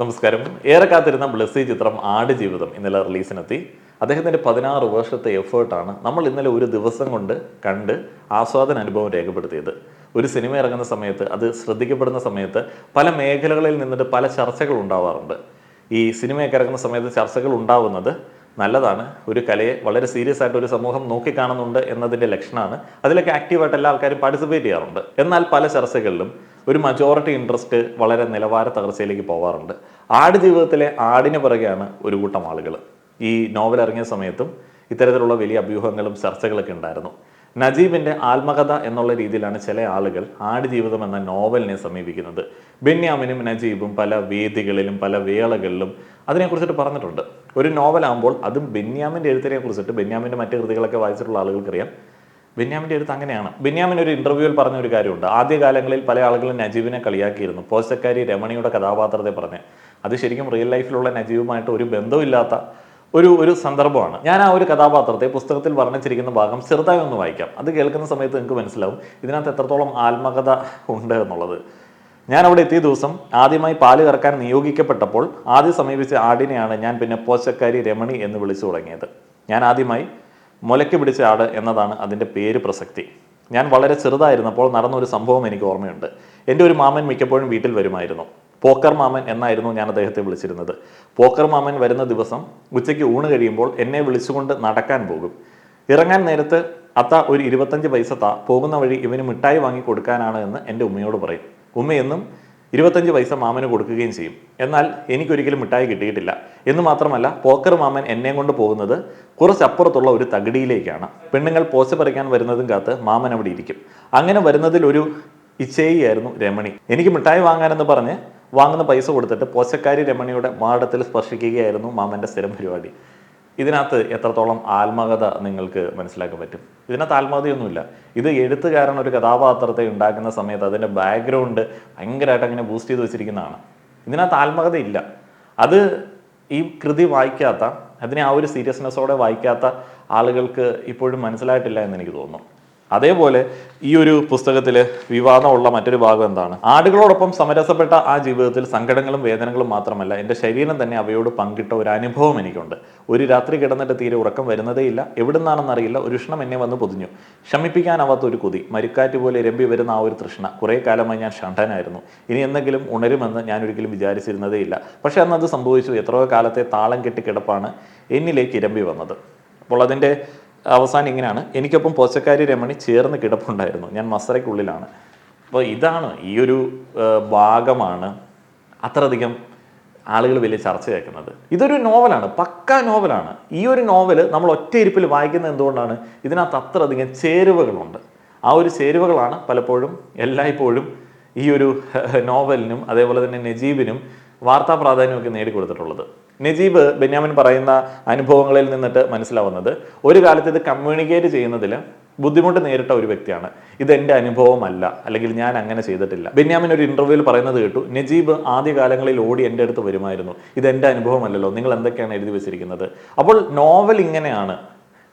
നമസ്കാരം. ഏറെ കാത്തിരുന്ന ബ്ലസ്സി ചിത്രം ആടുജീവിതം ഇന്നലെ റിലീസിനെത്തി. അദ്ദേഹത്തിൻ്റെ 16 വർഷത്തെ എഫേർട്ടാണ് നമ്മൾ ഇന്നലെ ഒരു ദിവസം കൊണ്ട് കണ്ട് ആസ്വാദന അനുഭവം രേഖപ്പെടുത്തിയത്. ഒരു സിനിമ ഇറങ്ങുന്ന സമയത്ത്, അത് ശ്രദ്ധിക്കപ്പെടുന്ന സമയത്ത് പല മേഖലകളിൽ നിന്നിട്ട് പല ചർച്ചകൾ ഉണ്ടാവാറുണ്ട്. ഈ സിനിമയൊക്കെ ഇറങ്ങുന്ന സമയത്ത് ചർച്ചകൾ ഉണ്ടാവുന്നത് നല്ലതാണ്. ഒരു കലയെ വളരെ സീരിയസ് ആയിട്ട് ഒരു സമൂഹം നോക്കിക്കാണുന്നുണ്ട് എന്നതിൻ്റെ ലക്ഷണമാണ്. അതിലൊക്കെ ആക്റ്റീവായിട്ട് എല്ലാ ആൾക്കാരും പാർട്ടിസിപ്പേറ്റ് ചെയ്യാറുണ്ട്. എന്നാൽ പല ചർച്ചകളിലും ഒരു മജോറിറ്റി ഇൻട്രസ്റ്റ് വളരെ നിലവാര തകർച്ചയിലേക്ക് പോകാറുണ്ട്. ആടുജീവിതത്തിലെ ആടിന് പിറകെയാണ് ഒരു കൂട്ടം ആളുകൾ. ഈ നോവൽ ഇറങ്ങിയ സമയത്തും ഇത്തരത്തിലുള്ള വലിയ അഭ്യൂഹങ്ങളും ചർച്ചകളൊക്കെ ഉണ്ടായിരുന്നു. നജീബിൻ്റെ ആത്മകഥ എന്നുള്ള രീതിയിലാണ് ചില ആളുകൾ ആടുജീവിതം എന്ന നോവലിനെ സമീപിക്കുന്നത്. ബെന്യാമിനും നജീബും പല വേദികളിലും പല വേളകളിലും അതിനെക്കുറിച്ചിട്ട് പറഞ്ഞിട്ടുണ്ട്. ഒരു നോവലാകുമ്പോൾ അതും ബെന്യാമിൻ്റെ എഴുത്തിനെ കുറിച്ചിട്ട്, ബെന്യാമിൻ്റെ മറ്റ് കൃതികളൊക്കെ വായിച്ചിട്ടുള്ള ആളുകൾക്കറിയാം ബെന്യാമിൻ്റെ എഴുത്ത് അങ്ങനെയാണ്. ബെന്യാമിൻ ഒരു ഇൻ്റർവ്യൂവിൽ പറഞ്ഞ ഒരു കാര്യമുണ്ട്. ആദ്യകാലങ്ങളിൽ പല ആളുകളും നജീബിനെ കളിയാക്കിയിരുന്നു. പോസ്റ്റക്കാരി രമണിയുടെ കഥാപാത്രത്തെ പറഞ്ഞ്. അത് ശരിക്കും റിയൽ ലൈഫിലുള്ള നജീബുമായിട്ട് ഒരു ബന്ധമില്ലാത്ത ഒരു സന്ദർഭമാണ്. ഞാൻ ആ ഒരു കഥാപാത്രത്തെ പുസ്തകത്തിൽ വർണ്ണിച്ചിരിക്കുന്ന ഭാഗം ചെറുതായി ഒന്ന് വായിക്കാം. അത് കേൾക്കുന്ന സമയത്ത് നിങ്ങൾക്ക് മനസ്സിലാവും ഇതിനകത്ത് എത്രത്തോളം ആത്മകഥ ഉണ്ട് എന്നുള്ളത്. ഞാൻ അവിടെ എത്തിയ ദിവസം ആദ്യമായി പാല് കറക്കാൻ നിയോഗിക്കപ്പെട്ടപ്പോൾ ആദ്യം സമീപിച്ച ആടിനെയാണ് ഞാൻ പിന്നെ പോച്ചക്കാരി രമണി എന്ന് വിളിച്ചു തുടങ്ങിയത്. ഞാൻ ആദ്യമായി മുലയ്ക്ക് പിടിച്ച ആട് എന്നതാണ് അതിൻ്റെ പേര് പ്രസക്തി. ഞാൻ വളരെ ചെറുതായിരുന്നപ്പോൾ നടന്നൊരു സംഭവം എനിക്ക് ഓർമ്മയുണ്ട്. എൻ്റെ ഒരു മാമൻ മിക്കപ്പോഴും വീട്ടിൽ വരുമായിരുന്നു. പോക്കർ മാമൻ എന്നായിരുന്നു ഞാൻ അദ്ദേഹത്തെ വിളിച്ചിരുന്നത്. പോക്കർ മാമൻ വരുന്ന ദിവസം ഉച്ചയ്ക്ക് ഊണ് കഴിയുമ്പോൾ എന്നെ വിളിച്ചുകൊണ്ട് നടക്കാൻ പോകും. ഇറങ്ങാൻ നേരത്ത് അത്ത ഒരു 25 പൈസ പോകുന്ന വഴി ഇവന് മിഠായി വാങ്ങി കൊടുക്കാനാണ് എന്ന് എൻ്റെ ഉമ്മയോട് പറയും. ഉമ്മയെന്നും 25 പൈസ മാമന് കൊടുക്കുകയും ചെയ്യും. എന്നാൽ എനിക്കൊരിക്കലും മിഠായി കിട്ടിയിട്ടില്ല. എന്ന് മാത്രമല്ല, പോക്കർ മാമൻ എന്നെ കൊണ്ട് പോകുന്നത് കുറച്ചപ്പുറത്തുള്ള ഒരു തകിടിയിലേക്കാണ്. പെണ്ണുങ്ങൾ പോച്ച പറിക്കാൻ വരുന്നതും കാത്ത് മാമൻ അവിടെ ഇരിക്കും. അങ്ങനെ വരുന്നതിൽ ഒരു ഇച്ചേയിയായിരുന്നു രമണി. എനിക്ക് മിഠായി വാങ്ങാനെന്ന് പറഞ്ഞ് വാങ്ങുന്ന പൈസ കൊടുത്തിട്ട് പോച്ചക്കാരി രമണിയുടെ മാടത്തിൽ സ്പർശിക്കുകയായിരുന്നു മാമൻ്റെ സ്ഥിരം പരിപാടി. ഇതിനകത്ത് എത്രത്തോളം ആത്മകഥ നിങ്ങൾക്ക് മനസ്സിലാക്കാൻ പറ്റും? ഇതിനകത്ത് ആത്മകഥയൊന്നുമില്ല. ഇത് എഴുത്തുകാരൻ ഒരു കഥാപാത്രത്തെ ഉണ്ടാക്കുന്ന സമയത്ത് അതിൻ്റെ ബാക്ക്ഗ്രൗണ്ട് ഭയങ്കരമായിട്ട് അങ്ങനെ ബൂസ്റ്റ് ചെയ്ത് വെച്ചിരിക്കുന്നതാണ്. ഇതിനകത്ത് ആത്മകഥ ഇല്ല. അത് ഈ കൃതി വായിക്കാത്ത, അതിനെ ആ ഒരു സീരിയസ്നെസ്സോടെ വായിക്കാത്ത ആളുകൾക്ക് ഇപ്പോഴും മനസ്സിലായിട്ടില്ല എന്ന് എനിക്ക് തോന്നുന്നു. അതേപോലെ ഈ ഒരു പുസ്തകത്തിൽ വിവാദമുള്ള മറ്റൊരു ഭാഗം എന്താണ്? ആടുകളോടൊപ്പം സമരസപ്പെട്ട ആ ജീവിതത്തിൽ സങ്കടങ്ങളും വേദനകളും മാത്രമല്ല, എൻ്റെ ശരീരം തന്നെ അവയോട് പങ്കിട്ട ഒരു അനുഭവം എനിക്കുണ്ട്. ഒരു രാത്രി കിടന്നിട്ട് തീരെ ഉറക്കം വരുന്നതേയില്ല. എവിടുന്നാണെന്നറിയില്ല, ഒരു ഉഷ്ണം എന്നെ വന്ന് പൊതിഞ്ഞു. ശമിപ്പിക്കാനാവാത്ത ഒരു കൊതി, മരിക്കാറ്റ് പോലെ രമ്പി വരുന്ന ആ ഒരു തൃഷ്ണ. കുറേ കാലമായി ഞാൻ ഷണ്ടനായിരുന്നു. ഇനി എന്തെങ്കിലും ഉണരുമെന്ന് ഞാൻ ഒരിക്കലും വിചാരിച്ചിരുന്നതേയില്ല. പക്ഷെ അന്നത് സംഭവിച്ചു. എത്രയോ കാലത്തെ താളം കെട്ടി കിടപ്പാണ് എന്നിലേക്ക് ഇരമ്പി വന്നത്. അപ്പോൾ അതിൻ്റെ അവസാനം ഇങ്ങനെയാണ്: എനിക്കൊപ്പം പോച്ചക്കാരി രമണി ചേർന്ന് കിടപ്പുണ്ടായിരുന്നു. ഞാൻ മസറയ്ക്കുള്ളിലാണ്. അപ്പോൾ ഇതാണ്, ഈ ഒരു ഭാഗമാണ് അത്രയധികം ആളുകൾ വലിയ ചർച്ചയാക്കുന്നത്. ഇതൊരു നോവലാണ്, പക്കാ നോവലാണ്. ഈ ഒരു നോവല് നമ്മൾ ഒറ്റയിരിപ്പിൽ വായിക്കുന്നത് എന്തുകൊണ്ടാണ്? ഇതിനകത്ത് അത്രയധികം ചേരുവകളുണ്ട്. ആ ഒരു ചേരുവകളാണ് പലപ്പോഴും എല്ലായ്പ്പോഴും ഈ ഒരു നോവലിനും അതേപോലെ തന്നെ നജീബിനും വാർത്താ പ്രാധാന്യമൊക്കെ നേടിക്കൊടുത്തിട്ടുള്ളത്. നജീബ് ബെന്യാമിൻ പറയുന്ന അനുഭവങ്ങളിൽ നിന്നിട്ട് മനസ്സിലാവുന്നത്, ഒരു കാലത്ത് ഇത് കമ്മ്യൂണിക്കേറ്റ് ചെയ്യുന്നതിൽ ബുദ്ധിമുട്ട് നേരിട്ട ഒരു വ്യക്തിയാണ്. ഇതെൻ്റെ അനുഭവമല്ല, അല്ലെങ്കിൽ ഞാൻ അങ്ങനെ ചെയ്തിട്ടില്ല. ബെന്യാമിൻ ഒരു ഇൻ്റർവ്യൂവിൽ പറയുന്നത് കേട്ടു, നജീബ് ആദ്യകാലങ്ങളിൽ ഓടി എൻ്റെ അടുത്ത് വരുമായിരുന്നു. ഇതെൻ്റെ അനുഭവമല്ലല്ലോ, നിങ്ങൾ എന്തൊക്കെയാണ് എഴുതി വെച്ചിരിക്കുന്നത്? അപ്പോൾ നോവൽ ഇങ്ങനെയാണ്,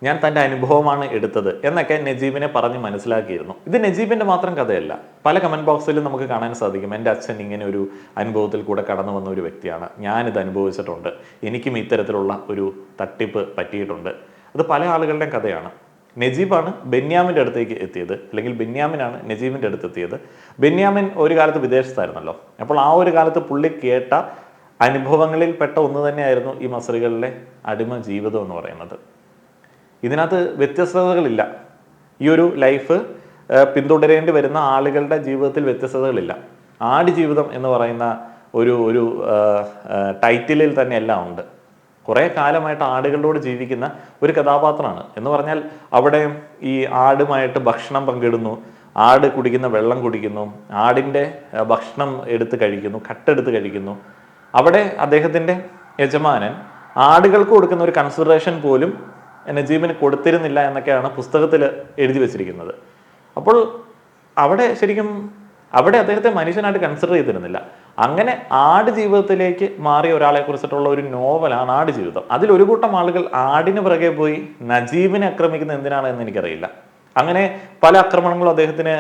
ഞാൻ തൻ്റെ അനുഭവമാണ് എടുത്തത് എന്നൊക്കെ നജീബിനെ പറഞ്ഞ് മനസ്സിലാക്കിയിരുന്നു. ഇത് നജീബിൻ്റെ മാത്രം കഥയല്ല. പല കമൻറ്റ് ബോക്സിലും നമുക്ക് കാണാൻ സാധിക്കും, എൻ്റെ അച്ഛൻ ഇങ്ങനെ ഒരു അനുഭവത്തിൽ കൂടെ കടന്നു വന്ന ഒരു വ്യക്തിയാണ്, ഞാനിത് അനുഭവിച്ചിട്ടുണ്ട്, എനിക്കും ഇത്തരത്തിലുള്ള ഒരു തട്ടിപ്പ് പറ്റിയിട്ടുണ്ട്. അത് പല ആളുകളുടെയും കഥയാണ്. നജീബാണ് ബെന്യാമിൻ്റെ അടുത്തേക്ക് എത്തിയത്, അല്ലെങ്കിൽ ബെന്യാമിനാണ് നജീബിൻ്റെ അടുത്ത് എത്തിയത്. ബെന്യാമിൻ ഒരു കാലത്ത് വിദേശത്തായിരുന്നല്ലോ. അപ്പോൾ ആ ഒരു കാലത്ത് പുള്ളി കേട്ട അനുഭവങ്ങളിൽ പെട്ട ഒന്ന് തന്നെയായിരുന്നു ഈ മസറികളിലെ അടിമ ജീവിതം എന്ന് പറയുന്നത്. ഇതിനകത്ത് വ്യത്യസ്തതകളില്ല. ഈ ഒരു ലൈഫ് പിന്തുടരേണ്ടി വരുന്ന ആളുകളുടെ ജീവിതത്തിൽ വ്യത്യസ്തതകളില്ല. ആടുജീവിതം എന്ന് പറയുന്ന ഒരു ടൈറ്റിലിൽ തന്നെ എല്ലാം ഉണ്ട്. കുറേ കാലമായിട്ട് ആടുകളോട് ജീവിക്കുന്ന ഒരു കഥാപാത്രമാണ് എന്ന് പറഞ്ഞാൽ, അവിടെ ഈ ആടുമായിട്ട് ഭക്ഷണം പങ്കിടുന്നു, ആട് കുടിക്കുന്ന വെള്ളം കുടിക്കുന്നു, ആടിൻ്റെ ഭക്ഷണം എടുത്ത് കഴിക്കുന്നു, കട്ടെടുത്ത് കഴിക്കുന്നു. അവിടെ അദ്ദേഹത്തിൻ്റെ യജമാനൻ ആടുകൾക്ക് കൊടുക്കുന്ന ഒരു കൺസിഡറേഷൻ പോലും നജീബിന് കൊടുത്തിരുന്നില്ല എന്നൊക്കെയാണ് പുസ്തകത്തിൽ എഴുതി വെച്ചിരിക്കുന്നത്. അപ്പോൾ അവിടെ ശരിക്കും അദ്ദേഹത്തെ മനുഷ്യനായിട്ട് കൺസിഡർ ചെയ്തിരുന്നില്ല. അങ്ങനെ ആടുജീവിതത്തിലേക്ക് മാറിയ ഒരാളെ കുറിച്ചിട്ടുള്ള ഒരു നോവലാണ് ആടുജീവിതം. അതിലൊരു കൂട്ടം ആളുകൾ ആടിന് പിറകെ പോയി നജീബിനെ ആക്രമിക്കുന്നത് എന്തിനാണ് എന്ന് എനിക്കറിയില്ല. അങ്ങനെ പല ആക്രമണങ്ങളും അദ്ദേഹത്തിന്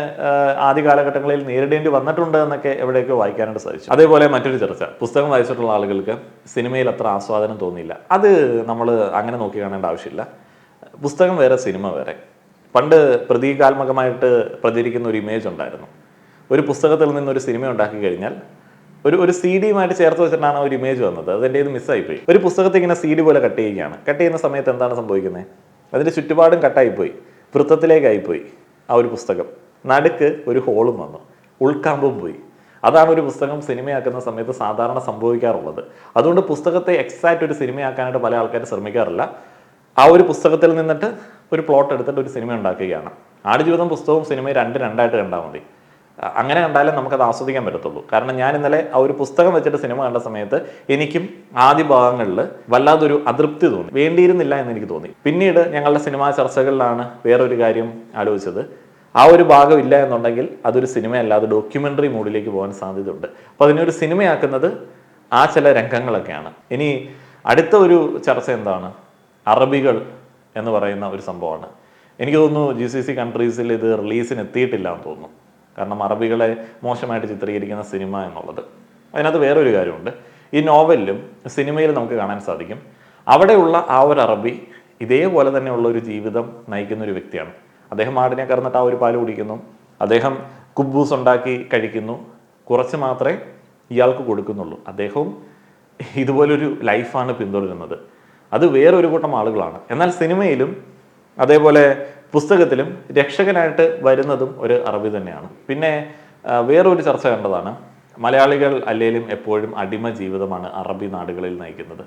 ആദ്യ കാലഘട്ടങ്ങളിൽ നേരിടേണ്ടി വന്നിട്ടുണ്ട് എന്നൊക്കെ എവിടെയൊക്കെ വായിക്കാനായിട്ട് സാധിച്ചു. അതേപോലെ മറ്റൊരു ചർച്ച, പുസ്തകം വായിച്ചിട്ടുള്ള ആളുകൾക്ക് സിനിമയിൽ അത്ര ആസ്വാദനം തോന്നിയില്ല. അത് നമ്മൾ അങ്ങനെ നോക്കി കാണേണ്ട ആവശ്യമില്ല. പുസ്തകം വേറെ, സിനിമ വേറെ. പണ്ട് പ്രതീകാത്മകമായിട്ട് പ്രചരിക്കുന്ന ഒരു ഇമേജ് ഉണ്ടായിരുന്നു. ഒരു പുസ്തകത്തിൽ നിന്നൊരു സിനിമ ഉണ്ടാക്കി കഴിഞ്ഞാൽ ഒരു സി ഡിയുമായിട്ട് ചേർത്ത് വെച്ചിട്ടാണ് ഒരു ഇമേജ് വന്നത്. അതെൻ്റെ ഇത് മിസ്സായിപ്പോയി. ഒരു പുസ്തകത്തെ ഇങ്ങനെ സി ഡി പോലെ കട്ട് ചെയ്യുകയാണ്. കട്ട് ചെയ്യുന്ന സമയത്ത് എന്താണ് സംഭവിക്കുന്നത്? അതിൻ്റെ ചുറ്റുപാടും കട്ടായിപ്പോയി, വൃത്തത്തിലേക്കായിപ്പോയി ആ ഒരു പുസ്തകം. നടുക്ക് ഒരു ഹോളും വന്നു, ഉൾക്കാമ്പും പോയി. അതാണ് ഒരു പുസ്തകം സിനിമയാക്കുന്ന സമയത്ത് സാധാരണ സംഭവിക്കാറുള്ളത്. അതുകൊണ്ട് പുസ്തകത്തെ എക്സാക്റ്റ് ഒരു സിനിമയാക്കാനായിട്ട് പല ആൾക്കാർ ശ്രമിക്കാറില്ല. ആ ഒരു പുസ്തകത്തിൽ നിന്നിട്ട് ഒരു പ്ലോട്ട് എടുത്തിട്ട് ഒരു സിനിമ ഉണ്ടാക്കുകയാണ്. ആടുജീവിതം പുസ്തകവും സിനിമയും രണ്ടായിട്ട് കണ്ടാൽ മതി. അങ്ങനെ കണ്ടാലേ നമുക്കത് ആസ്വദിക്കാൻ പറ്റത്തുള്ളൂ. കാരണം ഞാൻ ഇന്നലെ ആ ഒരു പുസ്തകം വെച്ചിട്ട് സിനിമ കണ്ട സമയത്ത് എനിക്കും ആദ്യ ഭാഗങ്ങളിൽ വല്ലാതൊരു അതൃപ്തി തോന്നി, വേണ്ടിയിരുന്നില്ല എന്ന് എനിക്ക് തോന്നി. പിന്നീട് ഞങ്ങളുടെ സിനിമാ ചർച്ചകളിലാണ് വേറൊരു കാര്യം ആലോചിച്ചത്, ആ ഒരു ഭാഗം ഇല്ല എന്നുണ്ടെങ്കിൽ അതൊരു സിനിമയല്ലാതെ ഡോക്യുമെൻ്ററി മൂഡിലേക്ക് പോകാൻ സാധ്യതയുണ്ട്. അപ്പോൾ അതിനൊരു സിനിമയാക്കുന്നത് ആ ചില രംഗങ്ങളൊക്കെയാണ്. ഇനി അടുത്ത ഒരു ചർച്ച എന്താണ്? അറബികൾ എന്ന് പറയുന്ന ഒരു സംഭവമാണ്. എനിക്ക് തോന്നുന്നു GCC കൺട്രീസിൽ ഇത് റിലീസിന് എത്തിയിട്ടില്ല എന്ന് തോന്നുന്നു. കാരണം അറബികളെ മോശമായിട്ട് ചിത്രീകരിക്കുന്ന സിനിമ എന്നുള്ളത്. അതിനകത്ത് വേറൊരു കാര്യമുണ്ട്. ഈ നോവലിലും സിനിമയിലും നമുക്ക് കാണാൻ സാധിക്കും, അവിടെയുള്ള ആ ഒരു അറബി ഇതേപോലെ തന്നെയുള്ള ഒരു ജീവിതം നയിക്കുന്ന ഒരു വ്യക്തിയാണ്. അദ്ദേഹം ആടിനെ കറന്നിട്ട് ആ ഒരു പാല് കുടിക്കുന്നു, അദ്ദേഹം കുബൂസ് ഉണ്ടാക്കി കഴിക്കുന്നു, കുറച്ച് മാത്രമേ ഇയാൾക്ക് കൊടുക്കുന്നുള്ളൂ. അദ്ദേഹവും ഇതുപോലൊരു ലൈഫാണ് പിന്തുടരുന്നത്. അത് വേറൊരു കൂട്ടം ആളുകളാണ്. എന്നാൽ സിനിമയിലും അതേപോലെ പുസ്തകത്തിലും രക്ഷകനായിട്ട് വരുന്നതും ഒരു അറബി തന്നെയാണ്. പിന്നെ വേറൊരു ചർച്ച കണ്ടതാണ്, മലയാളികൾ അല്ലെങ്കിലും എപ്പോഴും അടിമ ജീവിതമാണ് അറബി നാടുകളിൽ നയിക്കുന്നത്.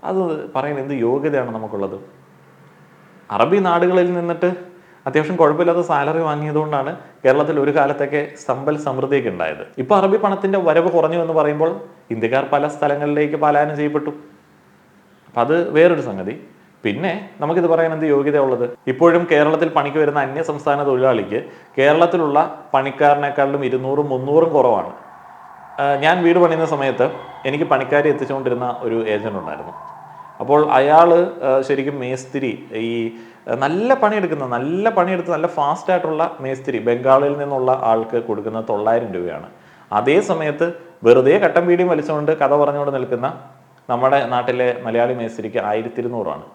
അത് പറയാൻ എന്ത് യോഗ്യതയാണ് നമുക്കുള്ളത്? അറബി നാടുകളിൽ നിന്നിട്ട് അത്യാവശ്യം കുഴപ്പമില്ലാത്ത സാലറി വാങ്ങിയതുകൊണ്ടാണ് കേരളത്തിൽ ഒരു കാലത്തൊക്കെ സമ്പൽ സമൃദ്ധിയൊക്കെ ഉണ്ടായത്. ഇപ്പോൾ അറബി പണത്തിൻ്റെ വരവ് കുറഞ്ഞു എന്ന് പറയുമ്പോൾ ഇന്ത്യക്കാർ പല സ്ഥലങ്ങളിലേക്ക് പലായനം ചെയ്യപ്പെട്ടു. അപ്പം അത് വേറൊരു സംഗതി. പിന്നെ നമുക്കിത് പറയാൻ എന്ത് യോഗ്യത ഉള്ളത്? ഇപ്പോഴും കേരളത്തിൽ പണിക്ക് വരുന്ന അന്യ സംസ്ഥാന തൊഴിലാളിക്ക് കേരളത്തിലുള്ള പണിക്കാരനേക്കാളും 200-300 കുറവാണ്. ഞാൻ വീട് പണിയുന്ന സമയത്ത് എനിക്ക് പണിക്കാരെ എത്തിച്ചുകൊണ്ടിരുന്ന ഒരു ഏജന്റ് ഉണ്ടായിരുന്നു. അപ്പോൾ അയാൾ ശരിക്കും മേസ്തിരി, ഈ നല്ല പണിയെടുത്ത് നല്ല ഫാസ്റ്റായിട്ടുള്ള മേസ്തിരി ബംഗാളിൽ നിന്നുള്ള ആൾക്ക് കൊടുക്കുന്നത് 900 രൂപയാണ്. അതേ സമയത്ത് വെറുതെ കട്ടൻ പീടിയും വലിച്ചുകൊണ്ട് കഥ പറഞ്ഞുകൊണ്ട് നിൽക്കുന്ന നമ്മുടെ നാട്ടിലെ മലയാളി മേസ്തിരിക്ക് 1200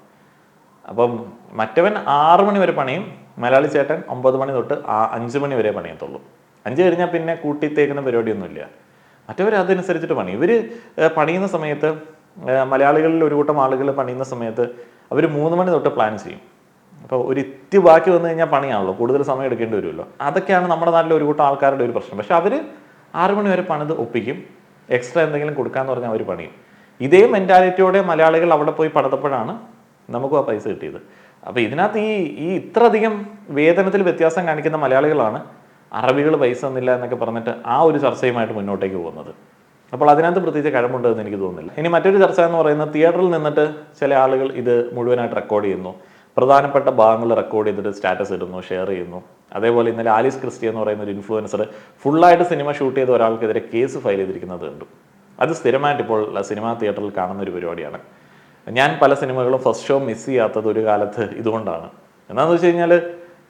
അപ്പം മറ്റവൻ 6 മണി വരെ പണിയും, മലയാളി ചേട്ടൻ 9 മണി തൊട്ട് 5 മണി വരെ പണിയത്തുള്ളൂ. 5 കഴിഞ്ഞാൽ പിന്നെ കൂട്ടിത്തേക്കുന്ന പരിപാടിയൊന്നുമില്ല. മറ്റവർ അതനുസരിച്ചിട്ട് പണി. ഇവർ പണിയുന്ന സമയത്ത്, മലയാളികളിൽ ഒരു കൂട്ടം ആളുകൾ പണിയുന്ന സമയത്ത് അവർ 3 മണി തൊട്ട് പ്ലാൻ ചെയ്യും. അപ്പോൾ ഒരു ഇത്തി ബാക്കി വന്നു കഴിഞ്ഞാൽ പണിയാണല്ലോ, കൂടുതൽ സമയം എടുക്കേണ്ടി വരുമല്ലോ. അതൊക്കെയാണ് നമ്മുടെ നാട്ടിലെ ഒരു കൂട്ടം ആൾക്കാരുടെ ഒരു പ്രശ്നം. പക്ഷെ അവർ 6 മണി വരെ പണിത് ഒപ്പിക്കും, എക്സ്ട്രാ എന്തെങ്കിലും കൊടുക്കാന്ന് പറഞ്ഞാൽ അവർ പണിയും. ഇതേ മെൻറ്റാലിറ്റിയോടെ മലയാളികൾ അവിടെ പോയി പണിതപ്പോഴാണ് നമുക്കും ആ പൈസ കിട്ടിയത്. അപ്പോൾ ഇതിനകത്ത് ഈ ഇത്രയധികം വേതനത്തിൽ വ്യത്യാസം കാണിക്കുന്ന മലയാളികളാണ് അറബികൾ പൈസ തന്നില്ല എന്നൊക്കെ പറഞ്ഞിട്ട് ആ ഒരു ചർച്ചയുമായിട്ട് മുന്നോട്ടേക്ക് പോകുന്നത്. അപ്പോൾ അതിനകത്ത് പ്രത്യേകിച്ച് കഴമ്പുണ്ടെന്ന് എനിക്ക് തോന്നുന്നില്ല. ഇനി മറ്റൊരു ചർച്ച എന്ന് പറയുന്നത്, തിയേറ്ററിൽ നിന്നിട്ട് ചില ആളുകൾ ഇത് മുഴുവനായിട്ട് റെക്കോർഡ് ചെയ്യുന്നു, പ്രധാനപ്പെട്ട ഭാഗങ്ങൾ റെക്കോർഡ് ചെയ്തിട്ട് സ്റ്റാറ്റസ് ഇടുന്നു, ഷെയർ ചെയ്യുന്നു. അതേപോലെ ഇന്നലെ ആലിസ് ക്രിസ്റ്റി എന്ന് പറയുന്ന ഒരു ഇൻഫ്ലുവൻസർ ഫുള്ളായിട്ട് സിനിമ ഷൂട്ട് ചെയ്ത ഒരാൾക്കെതിരെ കേസ് ഫയൽ ചെയ്തിരിക്കുന്നത് കണ്ടു. അത് സ്ഥിരമായിട്ട് ഇപ്പോൾ സിനിമാ തിയേറ്ററിൽ കാണുന്ന ഒരു പരിപാടിയാണ്. ഞാൻ പല സിനിമകളും ഫസ്റ്റ് ഷോ മിസ് ചെയ്യാത്തത് ഒരു കാലത്ത് ഇതുകൊണ്ടാണ്. എന്താണെന്ന് വെച്ച് കഴിഞ്ഞാൽ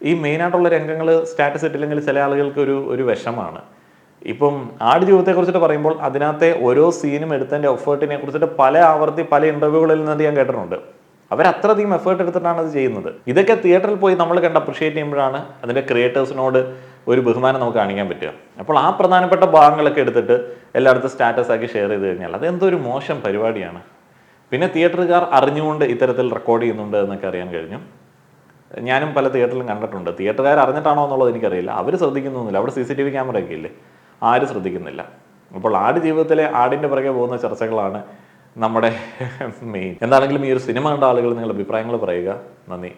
ഈ മെയിനായിട്ടുള്ള രംഗങ്ങൾ സ്റ്റാറ്റസ് ഇട്ടില്ലെങ്കിൽ ചില ആളുകൾക്ക് ഒരു വിഷമാണ്. ഇപ്പം ആടുജീവിതത്തെക്കുറിച്ചിട്ട് പറയുമ്പോൾ അതിനകത്തെ ഓരോ സീനും എടുത്തതിൻ്റെ എഫേർട്ടിനെ കുറിച്ചിട്ട് പല ആവർത്തി പല ഇൻ്റർവ്യൂകളിൽ നിന്ന് ഞാൻ കേട്ടിട്ടുണ്ട്. അവരത്രയധികം എഫേർട്ട് എടുത്തിട്ടാണ് അത് ചെയ്യുന്നത്. ഇതൊക്കെ തിയേറ്ററിൽ പോയി നമ്മൾ കണ്ട് അപ്രിഷിയേറ്റ് ചെയ്യുമ്പോഴാണ് അതിൻ്റെ ക്രിയേറ്റേഴ്സിനോട് ഒരു ബഹുമാനം നമുക്ക് കാണിക്കാൻ പറ്റുക. അപ്പോൾ ആ പ്രധാനപ്പെട്ട ഭാഗങ്ങളൊക്കെ എടുത്തിട്ട് എല്ലായിടത്തും സ്റ്റാറ്റസ് ആക്കി ഷെയർ ചെയ്ത് കഴിഞ്ഞാൽ അതെന്തോ ഒരു മോശം പരിപാടിയാണ്. പിന്നെ തിയേറ്ററുകാർ അറിഞ്ഞുകൊണ്ട് ഇത്തരത്തിൽ റെക്കോർഡ് ചെയ്യുന്നുണ്ട് എന്നൊക്കെ അറിയാൻ കഴിഞ്ഞു. ഞാനും പല തിയേറ്ററിലും കണ്ടിട്ടുണ്ട്. തിയേറ്ററുകാർ അറിഞ്ഞിട്ടാണോ എന്നുള്ളത് എനിക്കറിയില്ല. അവർ ശ്രദ്ധിക്കുന്നൊന്നുമില്ല. അവിടെ CCTV ക്യാമറയൊക്കെ ഇല്ലേ, ആരും ശ്രദ്ധിക്കുന്നില്ല. അപ്പോൾ ജീവിതത്തിലെ ആടിൻ്റെ പുറകെ പോകുന്ന ചർച്ചകളാണ് നമ്മുടെ മെയിൻ. എന്താണെങ്കിലും ഈ ഒരു സിനിമ കണ്ട ആളുകൾ നിങ്ങളുടെ അഭിപ്രായങ്ങൾ പറയുക. നന്ദി.